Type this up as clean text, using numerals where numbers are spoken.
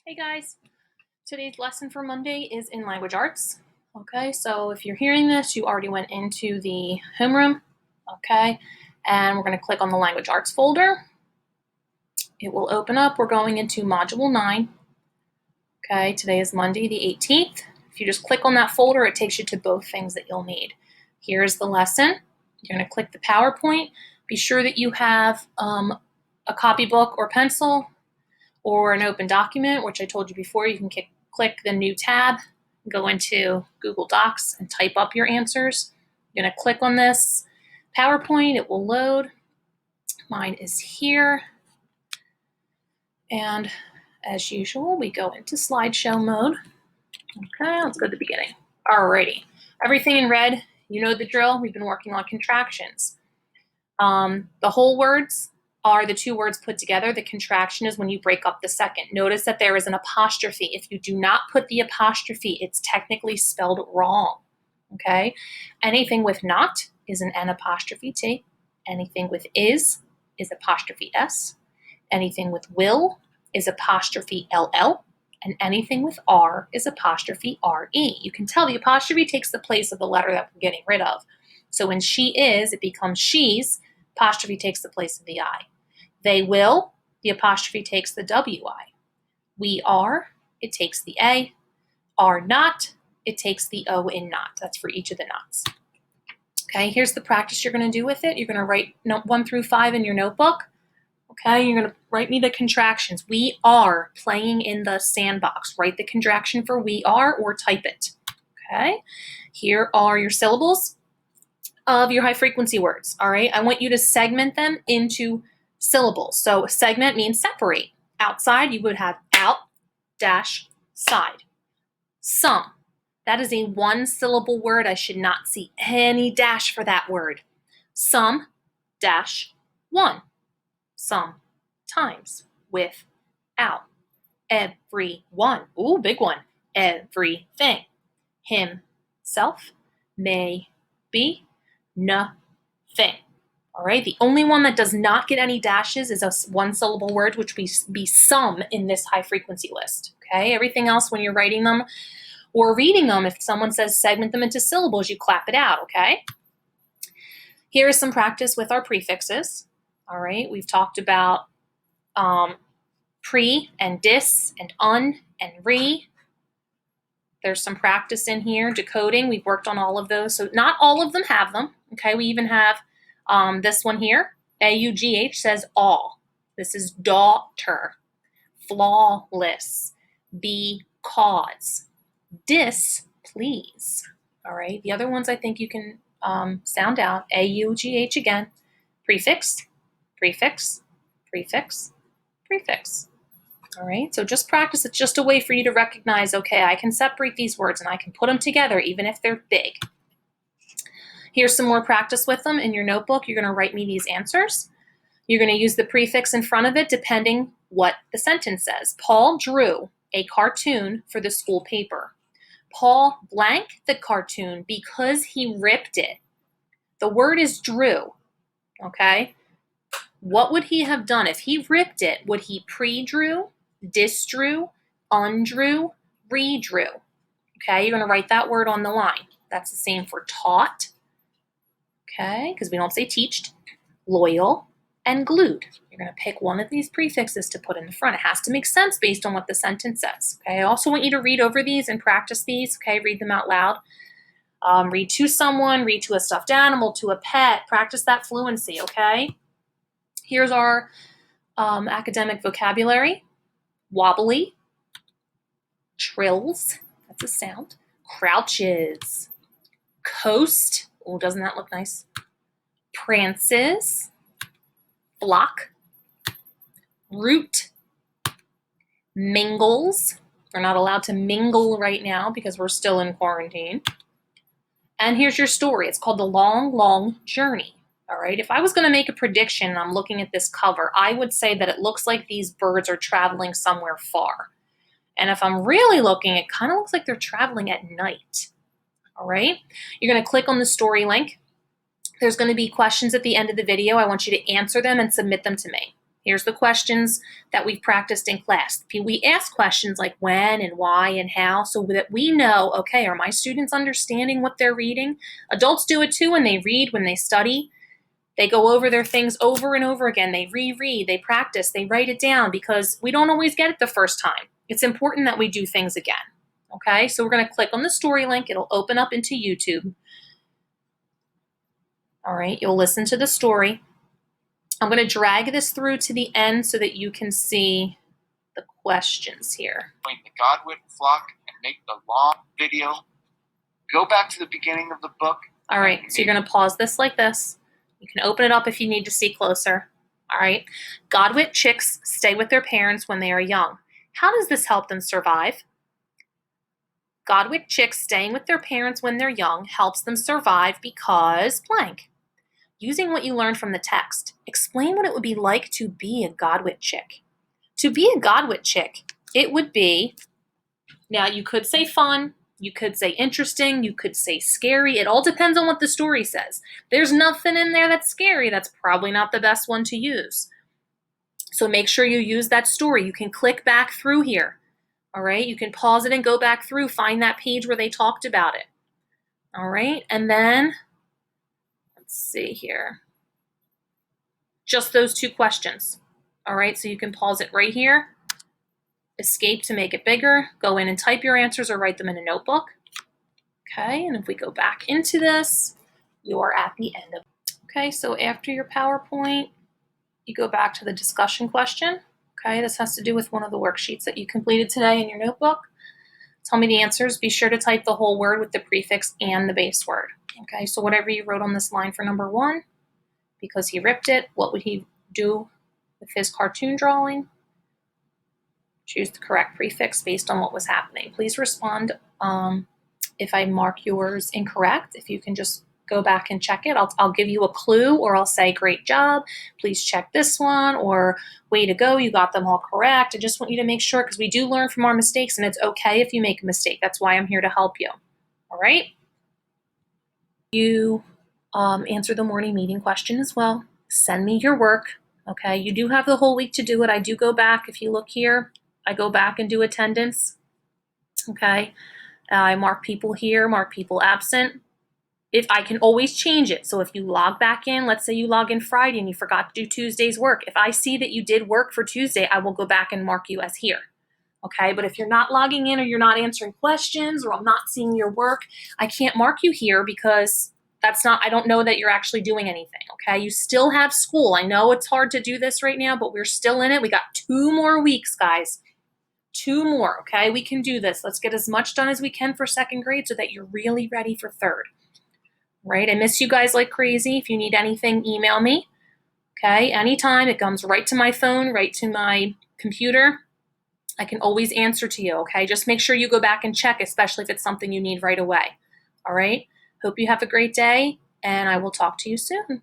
Hey guys, today's lesson for Monday is in language arts. Okay, so if you're hearing this, you already went into the homeroom. Okay, and we're going to click on the language arts folder. It will open up. We're going into module 9. Okay, today is Monday the 18th. If you just click on that folder, it takes you to both things that you'll need. Here's the lesson. You're going to click the PowerPoint. Be sure that you have a copybook or pencil, or an open document, which I told you before. You can click the new tab, go into Google Docs and type up your answers. You're gonna click on this PowerPoint, it will load. Mine is here. And as usual, we go into slideshow mode. Okay, let's go to the beginning. Alrighty, everything in red, you know the drill. We've been working on contractions. The whole words are the two words put together. The contraction is when you break up the second. Notice that there is an apostrophe. If you do not put the apostrophe, it's technically spelled wrong, okay? Anything with not is an N apostrophe T. Anything with is apostrophe S. Anything with will is apostrophe LL. And anything with R is apostrophe RE. You can tell the apostrophe takes the place of the letter that we're getting rid of. So when she is, it becomes she's. Apostrophe takes the place of the I. They will, the apostrophe takes the WI. We are, it takes the A. Are not, it takes the O in not. That's for each of the nots. Okay, here's the practice you're going to do with it. You're going to write 1 through 5 in your notebook. Okay, you're going to write me the contractions. We are playing in the sandbox. Write the contraction for we are or type it. Okay, here are your syllables of your high frequency words. All right, I want you to segment them into syllables. So segment means separate. Outside, you would have out, dash, side. Some, that is a 1-syllable word. I should not see any dash for that word. Some, dash, 1. Sometimes, without. Everyone, ooh, big one. Everything. Himself, may be, nothing. All right, the only one that does not get any dashes is a 1-syllable word, which would be some in this high frequency list. Okay, everything else when you're writing them or reading them, if someone says segment them into syllables, you clap it out, okay? Here is some practice with our prefixes. All right, we've talked about pre and dis and un and re. There's some practice in here, decoding. We've worked on all of those. So not all of them have them. Okay, we even have this one here. AUGH says all. This is daughter. Flawless. Because. Displease. All right, the other ones I think you can sound out. AUGH again. Prefix, prefix, prefix, prefix. All right, so just practice. It's just a way for you to recognize, okay, I can separate these words and I can put them together even if they're big. Here's some more practice with them. In your notebook, you're going to write me these answers. You're going to use the prefix in front of it depending what the sentence says. Paul drew a cartoon for the school paper. Paul blanked the cartoon because he ripped it. The word is drew, okay? What would he have done? If he ripped it, would he pre-drew, dis-drew, undrew, redrew? Okay, you're going to write that word on the line. That's the same for taught, okay, because we don't say teached, loyal, and glued. You're going to pick one of these prefixes to put in the front. It has to make sense based on what the sentence says. Okay, I also want you to read over these and practice these. Okay, read them out loud. Read to someone, read to a stuffed animal, to a pet. Practice that fluency, okay? Here's our academic vocabulary. Wobbly, trills, that's a sound, crouches, coast, oh, doesn't that look nice? Prances, flock, root, mingles. We're not allowed to mingle right now because we're still in quarantine. And here's your story. It's called The Long, Long Journey. All right, if I was going to make a prediction and I'm looking at this cover, I would say that it looks like these birds are traveling somewhere far. And if I'm really looking, it kind of looks like they're traveling at night. All right, you're going to click on the story link. There's going to be questions at the end of the video. I want you to answer them and submit them to me. Here's the questions that we've practiced in class. We ask questions like when and why and how so that we know, okay, are my students understanding what they're reading? Adults do it too when they read, when they study. They go over their things over and over again. They reread, they practice, they write it down because we don't always get it the first time. It's important that we do things again. Okay, so we're going to click on the story link. It'll open up into YouTube. All right, you'll listen to the story. I'm going to drag this through to the end so that you can see the questions here. Join the Godwit flock and make the long video. Go back to the beginning of the book. All right, so you're going to pause this like this. You can open it up if you need to see closer. All right, Godwit chicks stay with their parents when they are young. How does this help them survive? Godwit chicks staying with their parents when they're young helps them survive because blank. Using what you learned from the text, explain what it would be like to be a Godwit chick. To be a Godwit chick, it would be, now you could say fun, you could say interesting, you could say scary. It all depends on what the story says. There's nothing in there that's scary. That's probably not the best one to use. So make sure you use that story. You can click back through here. All right, you can pause it and go back through, find that page where they talked about it. All right, and then let's see here. Just those two questions. All right, so you can pause it right here, escape to make it bigger, go in and type your answers or write them in a notebook. Okay, and if we go back into this, you're at the end of it. Okay, so after your PowerPoint, you go back to the discussion question. Okay, this has to do with one of the worksheets that you completed today in your notebook. Tell me the answers. Be sure to type the whole word with the prefix and the base word. Okay, so whatever you wrote on this line for number 1, because he ripped it, what would he do with his cartoon drawing? Choose the correct prefix based on what was happening. Please respond if I mark yours incorrect. If you can just go back and check it. I'll give you a clue, or I'll say, great job, please check this one, or way to go, you got them all correct. I just want you to make sure, because we do learn from our mistakes, and it's okay if you make a mistake. That's why I'm here to help you. All right? You answer the morning meeting question as well. Send me your work. Okay, you do have the whole week to do it. I do go back. If you look here, I go back and do attendance. Okay, I mark people here, mark people absent. If I can always change it. So if you log back in, let's say you log in Friday and you forgot to do Tuesday's work. If I see that you did work for Tuesday, I will go back and mark you as here. Okay, but if you're not logging in or you're not answering questions or I'm not seeing your work, I can't mark you here because that's not, I don't know that you're actually doing anything. Okay, you still have school. I know it's hard to do this right now, but we're still in it. We got 2 more weeks, guys. 2 more, okay? We can do this. Let's get as much done as we can for 2nd grade so that you're really ready for 3rd. Right? I miss you guys like crazy. If you need anything, email me. Okay? Anytime. It comes right to my phone, right to my computer. I can always answer to you, okay? Just make sure you go back and check, especially if it's something you need right away. All right? Hope you have a great day, and I will talk to you soon.